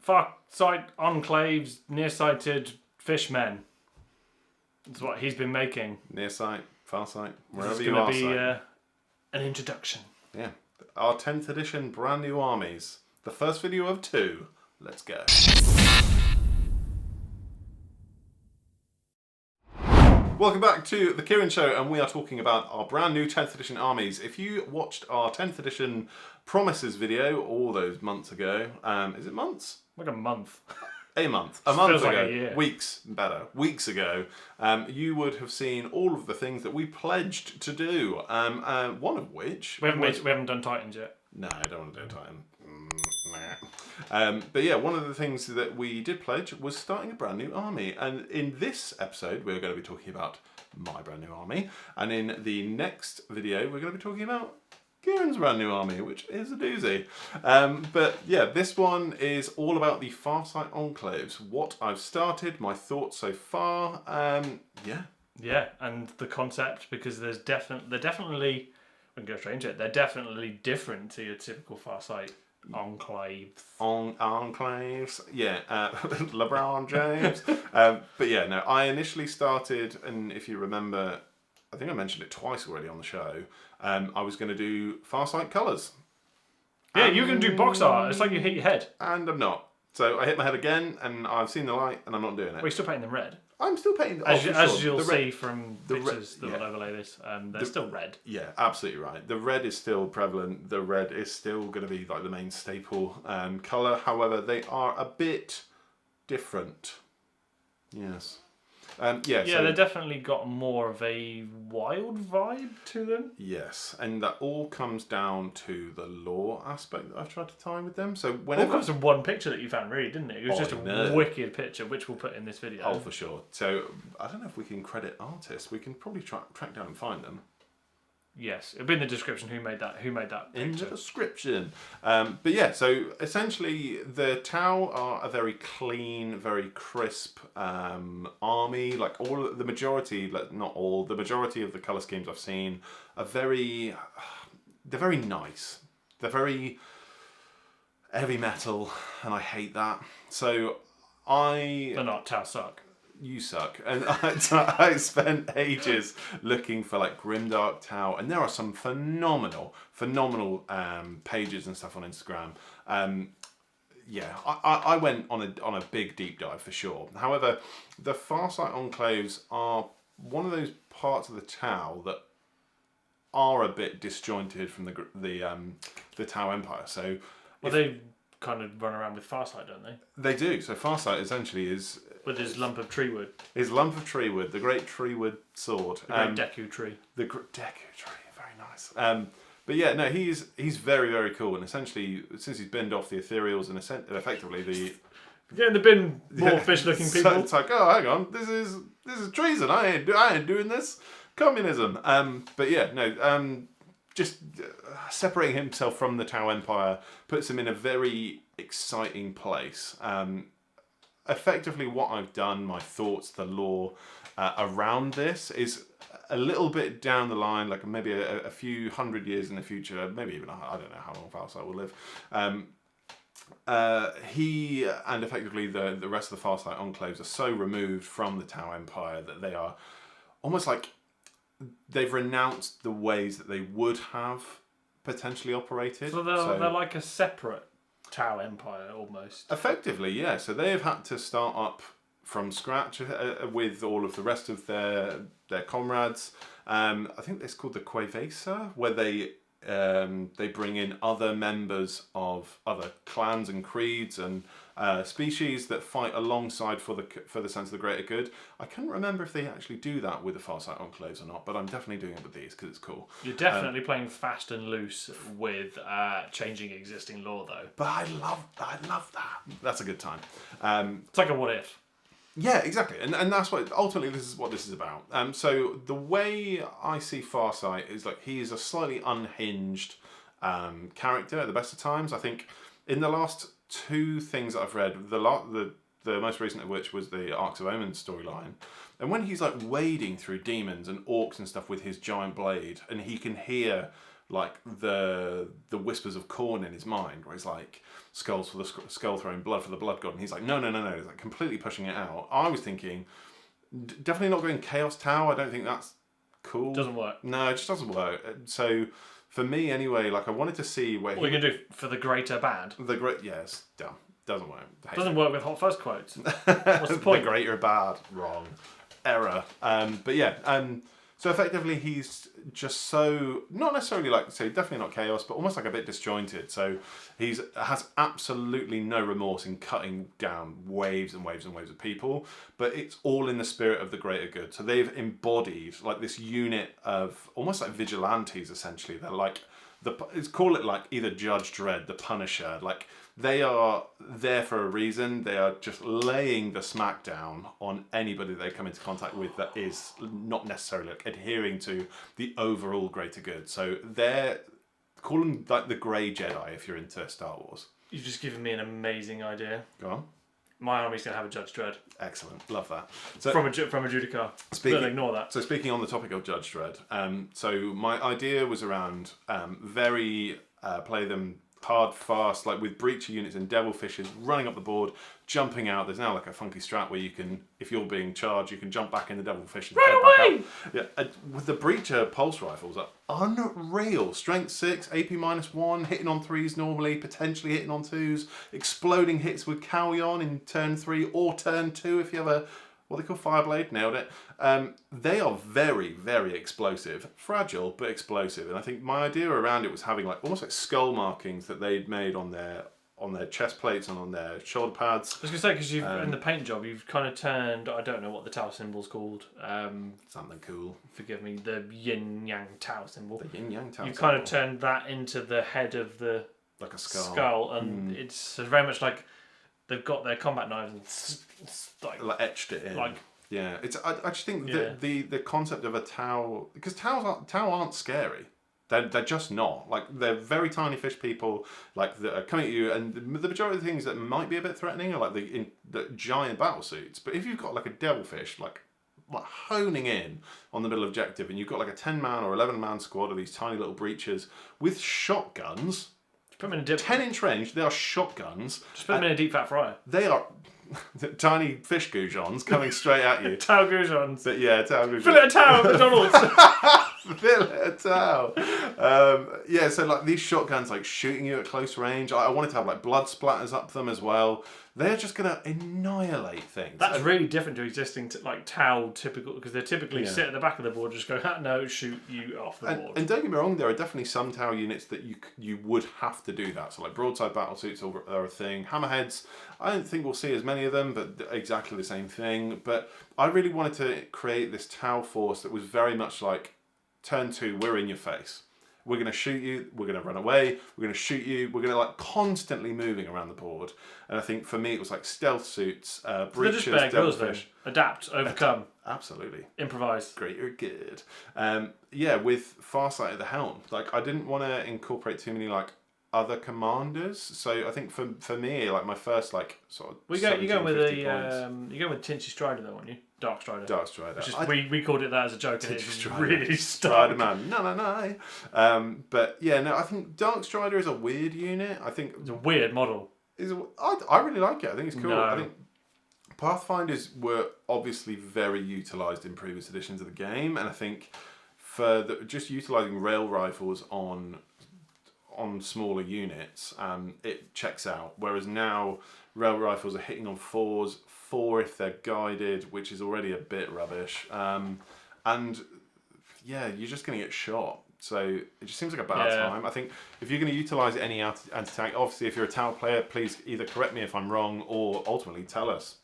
Farsight Enclaves, nearsighted fishmen. That's what he's been making. Nearsight, Farsight, wherever It's you going are. to be an introduction. Yeah. Our 10th edition brand new armies. The first video of 2. Let's go. Welcome back to the Kieran Show, and we are talking about our brand new 10th edition armies. If you watched our 10th edition Promises video all those months ago, is it months? Like a month. A month ago, like a year. weeks ago, you would have seen all of the things that we pledged to do. One of which We haven't done Titans yet. No, I don't want to do Titan. But yeah, one of the things that we did pledge was starting a brand new army. And in this episode, we're going to be talking about my brand new army. And in the next video, we're going to be talking about Kieran's brand new army, which is a doozy. But yeah, this one is all about the Farsight Enclaves. What I've started, my thoughts so far. Yeah, and the concept, because they're definitely, we can go straight into it, they're definitely different to your typical Farsight Enclaves. Enclaves, yeah, LeBron James. But yeah, no, I initially started, and if you remember, I think I mentioned it twice already on the show, I was going to do Farsight colours. Yeah, you're going to do box art. It's like you hit your head. And I'm not. So I hit my head again, and I've seen the light, and I'm not doing it. Well, you're still painting them red. I'm still painting them. As you'll see from pictures that yeah. will overlay this, they're still red. Yeah, absolutely right. The red is still prevalent. The red is still going to be like the main staple colour. However, they are a bit different. Yes. So, they're definitely got more of a wild vibe to them. Yes, and that all comes down to the lore aspect that I've tried to tie with them. So All whenever comes from one picture that you found, really, didn't it? It was just a wicked picture, which we'll put in this video. Oh, for sure. So I don't know if we can credit artists. We can probably track down and find them. Yes, it'll be in the description who made that picture. In the description. But yeah, so essentially the Tau are a very clean, very crisp army. Like the majority of the colour schemes I've seen are they're very nice. They're very heavy metal, and I hate that. So They're not, Tau suck. You suck. And I spent ages looking for like grimdark Tau, and there are some phenomenal pages and stuff on Instagram. I went on a big deep dive for sure. However, the Farsight Enclaves are one of those parts of the Tau that are a bit disjointed from the Tau Empire. So they kind of run around with Farsight, don't they? They do. So Farsight essentially is with his lump of tree wood. His lump of tree wood, the great tree wood sword. The great Deku tree. The Deku tree, very nice. But yeah, no, he's very, very cool. And essentially, since he's binned off the ethereals and effectively the... Get in the bin, more fish-looking people. So it's like, oh, hang on, this is treason. I ain't doing this. Communism. But yeah, no, just separating himself from the Tau Empire puts him in a very exciting place. Effectively, what I've done, my thoughts, the lore around this is a little bit down the line, like maybe a few hundred years in the future, maybe even, I don't know how long Farsight will live. He and effectively the rest of the Farsight Enclaves are so removed from the Tau Empire that they are almost like they've renounced the ways that they would have potentially operated. So they're like a separate Tau Empire almost. Effectively, yeah. So they have had to start up from scratch with all of the rest of their comrades. I think it's called the Quevesa, where they bring in other members of other clans and creeds and species that fight alongside for the sense of the greater good. I couldn't remember if they actually do that with the Farsight Enclaves or not, but I'm definitely doing it with these because it's cool. You're definitely playing fast and loose with changing existing lore, though. But I love that. That's a good time. It's like a what if. Yeah, exactly, and that's what ultimately this is about. So the way I see Farsight is like he is a slightly unhinged character at the best of times. I think in the last two things that I've read, the most recent of which was the Arcs of Omen storyline, and when he's like wading through demons and orcs and stuff with his giant blade, and he can hear like the whispers of Khorne in his mind, where he's like, skulls for the skull throne, blood for the blood god, and he's like, no. He's like completely pushing it out. I was thinking, definitely not going Chaos Tau. I don't think that's cool. Doesn't work. No, it just doesn't work. So for me anyway, like I wanted to see where what are you going to do for the greater bad? Yes, dumb. Doesn't work. Doesn't work with Hot Fuzz quotes. What's the point? The greater bad. Wrong. Error. But yeah, so effectively he's just so, not necessarily like, so definitely not chaos, but almost like a bit disjointed. So has absolutely no remorse in cutting down waves and waves and waves of people, but it's all in the spirit of the greater good. So they've embodied like this unit of almost like vigilantes essentially. They're like, call it like either Judge Dredd, the Punisher, like they are there for a reason. They are just laying the smackdown on anybody they come into contact with that is not necessarily like adhering to the overall greater good. So they're, call them like the Grey Jedi if you're into Star Wars. You've just given me an amazing idea. Go on. My army's going to have a Judge Dredd. Excellent, love that. So, from a Judicar. Don't ignore that. So speaking on the topic of Judge Dredd, so my idea was around play them hard, fast, like with breacher units and devilfishes running up the board, jumping out. There's now like a funky strat where you can, if you're being charged, you can jump back in the devilfish and head back up. Yeah, with the breacher pulse rifles are unreal. Strength 6, AP -1, hitting on 3s normally, potentially hitting on 2s, exploding hits with Callion in turn 3 or turn 2 if you have a, what they call Fireblade, nailed it. They are very, very explosive. Fragile, but explosive. And I think my idea around it was having like almost like skull markings that they'd made on their chest plates and on their shoulder pads. I was going to say, because you've in the paint job, you've kind of turned, I don't know what the Tau symbol's called. Something cool. Forgive me, the yin-yang Tau symbol. The yin-yang Tau You've symbol. kind of turned that into the head of the like a skull. And it's very much like they've got their combat knives and like etched it in. Like, yeah, it's. I just think that the concept of a Tau, because Tau aren't scary. They're just not. Like they're very tiny fish people, like that are coming at you, and the majority of the things that might be a bit threatening are like the giant battle suits. But if you've got like a devilfish, like honing in on the middle objective, and you've got like a 10-man or 11-man squad of these tiny little breachers with shotguns. Put them in a 10-inch range. They are shotguns. Just put them in a deep fat fryer. They are tiny fish goujons coming straight at you. Tau goujons. But yeah, Tau goujons. Fill it a Tau at McDonald's. Fill it a Tau. Yeah, so like these shotguns like shooting you at close range. I wanted to have like blood splatters up them as well. They're just going to annihilate things. That's really different to existing like Tau typical, because they typically sit at the back of the board, just go, no, shoot you off the board. And don't get me wrong, there are definitely some Tau units that you would have to do that. So like broadside battle suits are a thing. Hammerheads, I don't think we'll see as many of them, but exactly the same thing. But I really wanted to create this Tau force that was very much like, turn 2, we're in your face. We're going to shoot you, we're going to run away, we're going to shoot you, we're going to like constantly moving around the board. And I think for me it was like stealth suits, breaches, they're just Bear devilfish. Adapt, overcome. Absolutely. Improvise. Greater good. Yeah, with Farsight at the helm. Like I didn't want to incorporate too many like other commanders. So I think for me, like my first like sort of you're going with Tinchy Strider though, aren't you? Dark Strider. Dark Strider. Which is, we called it that as a joke, and it's Strider. really Strider man. No. But yeah, no, I think Dark Strider is a weird unit. I think it's a weird model. I really like it. I think it's cool. No. I think Pathfinders were obviously very utilised in previous editions of the game, and I think for just utilising rail rifles on smaller units, it checks out. Whereas now rail rifles are hitting on 4s, 4 if they're guided, which is already a bit rubbish. And yeah, you're just going to get shot. So it just seems like a bad time. I think if you're going to utilise any anti-tank, obviously if you're a Tau player, please either correct me if I'm wrong or ultimately tell us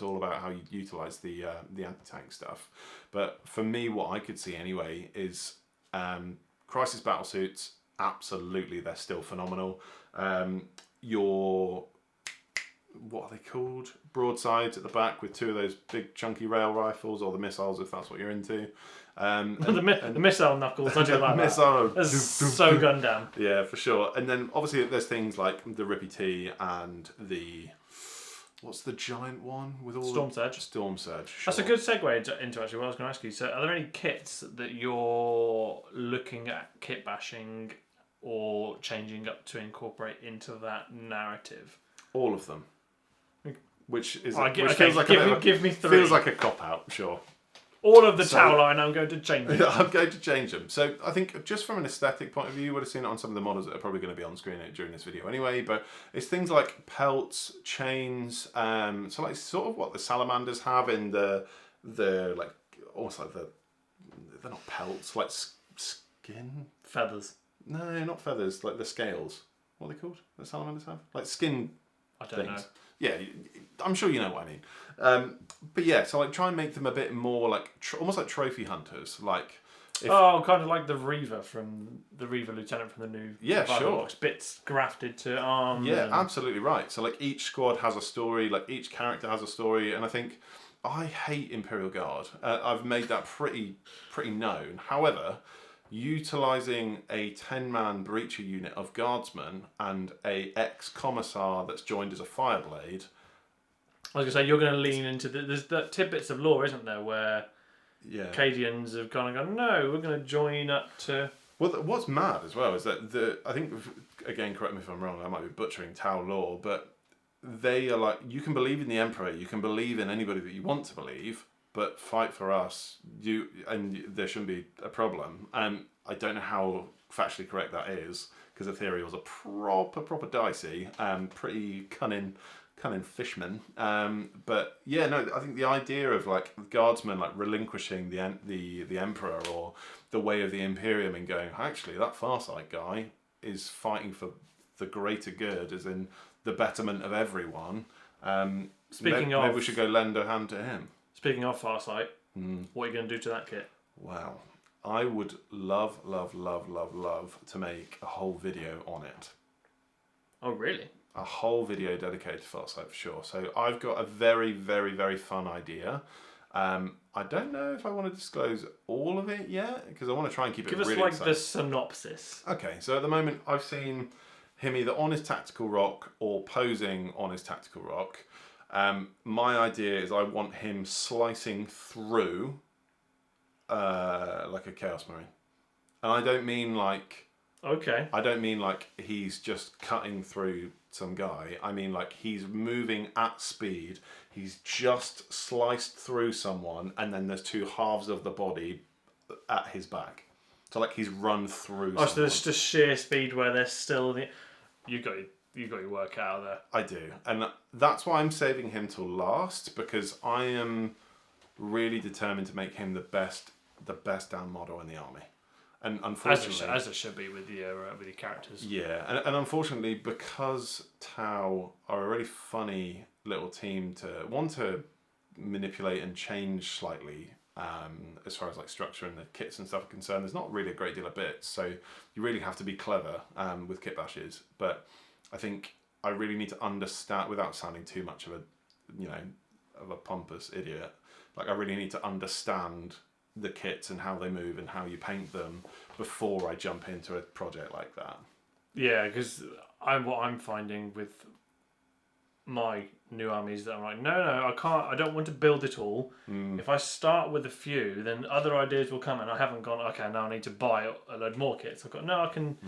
all about how you utilise the anti-tank stuff. But for me, what I could see anyway is crisis battle suits. Absolutely, they're still phenomenal. Your what are they called? Broadsides at the back with 2 of those big chunky rail rifles, or the missiles if that's what you're into. The missile knuckles, I do like missile, that. That's so Gundam. Yeah, for sure. And then obviously there's things like the Rippy T and the What's the giant one with all Storm Surge. Storm Surge. Sure. That's a good segue into actually what I was going to ask you. So, are there any kits that you're looking at kit bashing or changing up to incorporate into that narrative? All of them. Which is feels like give me three. Feels like a cop out, sure. All of the Tau line, I'm going to change them. I'm going to change them. So I think just from an aesthetic point of view, you would have seen it on some of the models that are probably going to be on screen during this video anyway. But it's things like pelts, chains, so like sort of what the salamanders have in the like almost like they're not pelts, like skin feathers. No, not feathers, like the scales. What are they called? The salamanders have like skin. I don't know. Yeah, I'm sure you know what I mean. But yeah, so like try and make them a bit more like almost like trophy hunters, like. Kind of like the Reaver Lieutenant from the new Box. Bits grafted to arms. Yeah, absolutely right. So like each squad has a story, like each character has a story, and I think I hate Imperial Guard. I've made that pretty known. However, utilising a 10-man breacher unit of guardsmen and a ex-commissar that's joined as a fireblade. I was going to say, you're going to lean into there's that tidbits of lore, isn't there, where Cadians have gone, no, we're going to join up to... Well, what's mad as well is that I think, again, correct me if I'm wrong, I might be butchering Tau lore, but they are like, you can believe in the Emperor, you can believe in anybody that you want to believe, but fight for us, and there shouldn't be a problem. And I don't know how factually correct that is, because Ethereal's a proper dicey, pretty cunning fishman. But yeah, no, I think the idea of like guardsmen like relinquishing the Emperor or the way of the Imperium and going, actually, that Farsight guy is fighting for the greater good, as in the betterment of everyone. Maybe we should go lend a hand to him. Speaking of Farsight, what are you going to do to that kit? Wow. I would love to make a whole video on it. Oh, really? A whole video dedicated to Farsight for sure. So I've got a very, very, very fun idea. I don't know if I want to disclose all of it yet, because I want to try and keep it really exciting. Give us the synopsis. Okay, so at the moment I've seen him either on his tactical rock or posing on his tactical rock. My idea is I want him slicing through like a Chaos Marine. And I don't mean like... Okay. I don't mean like he's just cutting through some guy. I mean like he's moving at speed. He's just sliced through someone, and then there's two halves of the body at his back. So like he's run through someone. So there's just sheer speed where there's still... You got your work out there. I do. And that's why I'm saving him till last, because I am really determined to make him the best down model in the army. And unfortunately, as it should be with your characters. Yeah, and unfortunately, because Tau are a really funny little team to manipulate and change slightly, as far as like structure and the kits and stuff are concerned, there's not really a great deal of bits. So you really have to be clever with kit bashes. But I think I really need to understand, without sounding too much of a pompous idiot. Like I really need to understand the kits and how they move and how you paint them before I jump into a project like that. Yeah, because what I'm finding with my new armies that I'm like, no, I can't. I don't want to build it all. If I start with a few, then other ideas will come, and I haven't gone. Okay, now I need to buy a load more kits. I've got no. I can.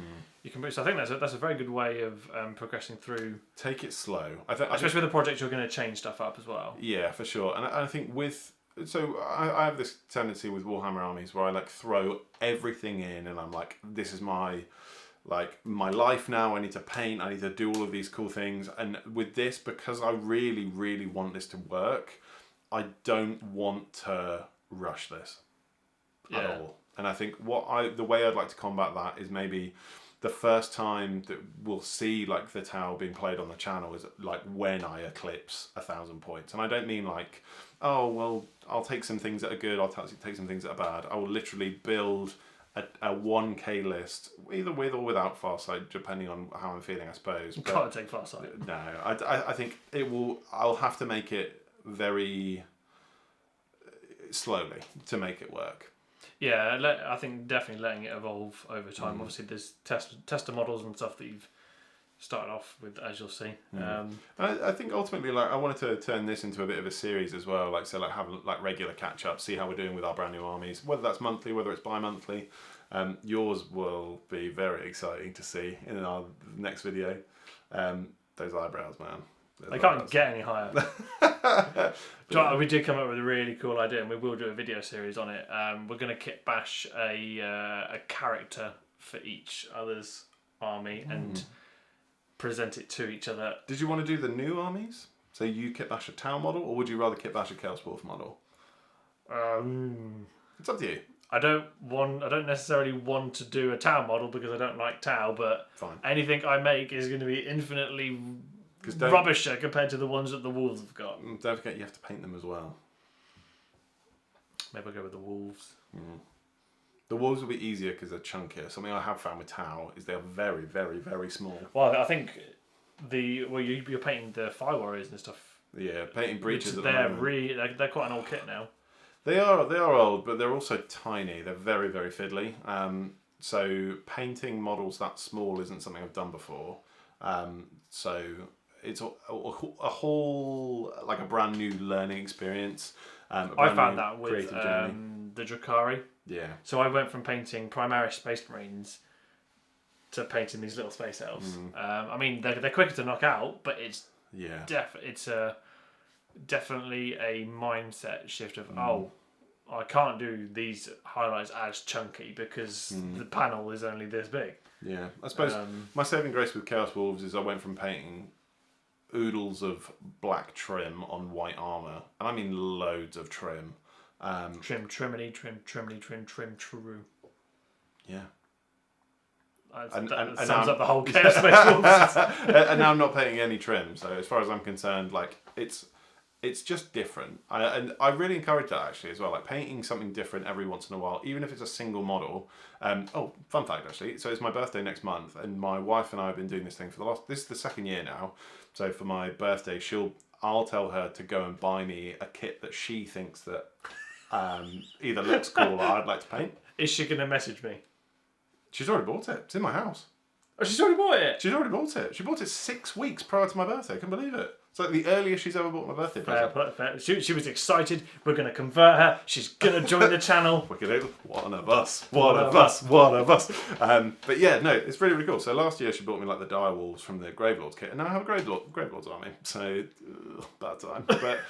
You can. So I think that's a very good way of progressing through. Take it slow. Especially with a project, you're going to change stuff up as well. Yeah, for sure. And I think So I have this tendency with Warhammer armies where I like throw everything in, and I'm like, this is my life now. I need to paint. I need to do all of these cool things. And with this, because I really, really want this to work, I don't want to rush this at all. And I think the way I'd like to combat that is maybe the first time that we'll see like the Tau being played on the channel is like when I eclipse 1,000 points. And I don't mean like, oh, well, I'll take some things that are good, I'll take some things that are bad. I will literally build a 1k list, either with or without Farsight, depending on how I'm feeling, I suppose. You can't take Farsight. No, I think I'll have to make it very slowly to make it work. Yeah, I think definitely letting it evolve over time. Obviously, there's tester models and stuff that you've started off with, as you'll see. I think ultimately, like, I wanted to turn this into a bit of a series as well. Like, so, like, have like regular catch ups, see how we're doing with our brand new armies, whether that's monthly, whether it's bi-monthly. Yours will be very exciting to see in our next video. Those eyebrows, man. They can't get any higher. We did come up with a really cool idea, and we will do a video series on it. We're going to kit bash a character for each other's army and present it to each other. Did you want to do the new armies? So you kit bash a Tau model, or would you rather kit bash a Chaos Wolf model? It's up to you. I don't necessarily want to do a Tau model because I don't like Tau, but anything I make is going to be infinitely rubbisher compared to the ones that the wolves have got. Don't forget you have to paint them as well. Maybe I'll go with the wolves. The wolves will be easier because they're chunkier. Something I have found with Tau is they are very, very, very small. Well, I think you're painting the Fire Warriors and stuff. Yeah, painting breaches. They're quite an old kit now. They are old, but they're also tiny. They're very, very fiddly. So painting models that small isn't something I've done before. So it's a whole, like, a brand new learning experience. I found that with the Drakari. Yeah. So I went from painting Primaris Space Marines to painting these little space elves. I mean, they're quicker to knock out, but it's definitely a mindset shift of I can't do these highlights as chunky because the panel is only this big. Yeah, I suppose my saving grace with Chaos Wolves is I went from painting oodles of black trim on white armour, and I mean loads of trim. Trim, true. Yeah. That sums up the whole Chaos Space Wolves. And now I'm not painting any trim, so as far as I'm concerned, like, it's just different. I really encourage that actually as well, like painting something different every once in a while, even if it's a single model. Fun fact actually, so it's my birthday next month, and my wife and I have been doing this thing for this is the second year now. So for my birthday, I'll tell her to go and buy me a kit that she thinks that either looks cool or I'd like to paint. Is she going to message me? She's already bought it. It's in my house. Oh, she's already bought it? She's already bought it. She bought it 6 weeks prior to my birthday. I can't believe it. It's like the earliest she's ever bought my birthday present. Fair. She was excited. We're going to convert her. She's going to join the channel. One of us. But yeah, no, it's really, really cool. So last year she bought me like the dire wolves from the Gravelords kit, and now I have a Gravelords army. So, bad time. But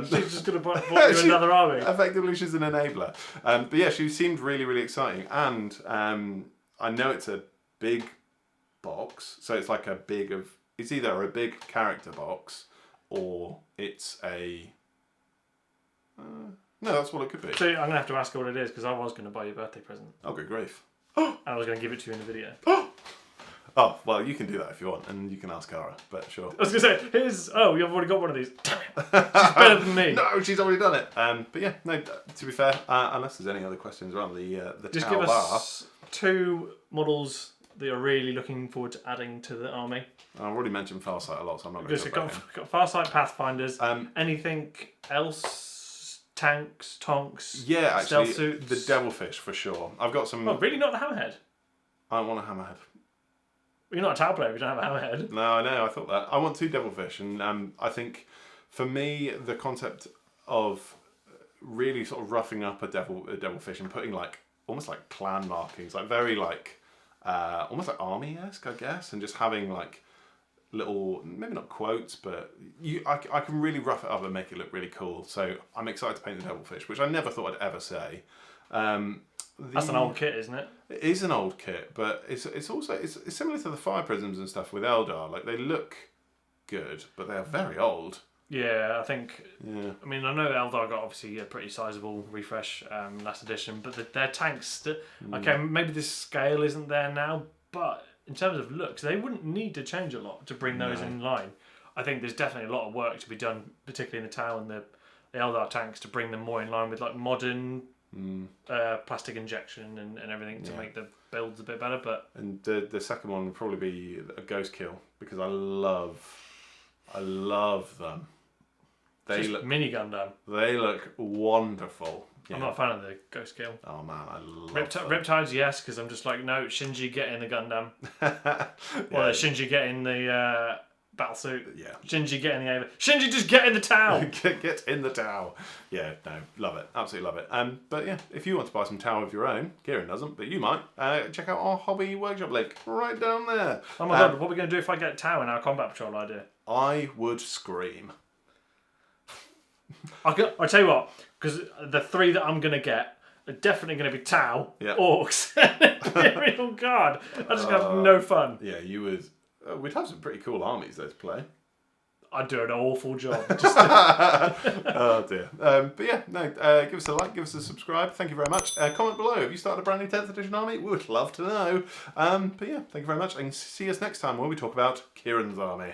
she's just going to buy you another army. Effectively, she's an enabler. But yeah, she seemed really, really exciting. And I know it's a big box, so it's like it's either a big character box or it's a no, that's what it could be. So I'm going to have to ask her what it is, because I was going to buy you a birthday present. Oh, good grief. And I was going to give it to you in the video. Oh, well, you can do that if you want, and you can ask Cara, but sure. I was going to say, you've already got one of these. Damn it. She's better than me. No, she's already done it. But yeah, no, to be fair, unless there's any other questions around the just Tau give us 2 models that you're really looking forward to adding to the army. I've already mentioned Farsight a lot, so I'm not going to talk about him. Got Farsight, Pathfinders. Anything else? Tanks, tonks, yeah, actually, stealth suits? The Devilfish for sure. I've got some... Oh, really? Not the Hammerhead? I don't want a Hammerhead. You're not a Tau player if you don't have a Hammerhead. No, I know, I thought that. I want 2 Devilfish, and I think, for me, the concept of really sort of roughing up a Devilfish and putting, like, almost like clan markings, like very, like, almost like army-esque, I guess, and just having, like, little, maybe not quotes, but I can really rough it up and make it look really cool. So I'm excited to paint the Devilfish, which I never thought I'd ever say. That's an old kit, isn't it? It is an old kit, but it's also similar to the Fire Prisms and stuff with Eldar. Like, they look good, but they are very old. Yeah, I think. Yeah. I mean, I know Eldar got obviously a pretty sizable refresh last edition, but their tanks. Okay, maybe this scale isn't there now, but in terms of looks, they wouldn't need to change a lot to bring those in line. I think there's definitely a lot of work to be done, particularly in the Tau and the Eldar tanks, to bring them more in line with like modern plastic injection and everything to make the builds a bit better. And the second one would probably be a Ghost Kill, because I love them. mini Gundam. They look wonderful. Yeah. I'm not a fan of the Ghost Kill. Oh man, I love them. Riptides, yes, because I'm just like, no, Shinji, get in the Gundam. Yeah. Or Shinji, get in the battlesuit. Yeah. Shinji, get in the Ava. Shinji, just get in the Tau. Get in the Tau. Yeah, no, love it. Absolutely love it. But yeah, if you want to buy some Tau of your own, Kieran doesn't, but you might, check out our hobby workshop link right down there. Oh my god, what are we going to do if I get Tau in our combat patrol idea? I would scream. I'll tell you what, because the 3 that I'm going to get are definitely going to be Tau, Orcs, and Imperial Guard. I just have no fun. Yeah, you would. We'd have some pretty cool armies though to play. I'd do an awful job. Oh dear. But yeah, no. Give us a like, give us a subscribe. Thank you very much. Comment below. Have you started a brand new 10th edition army? We would love to know. But yeah, thank you very much, and see us next time where we talk about Kieran's army.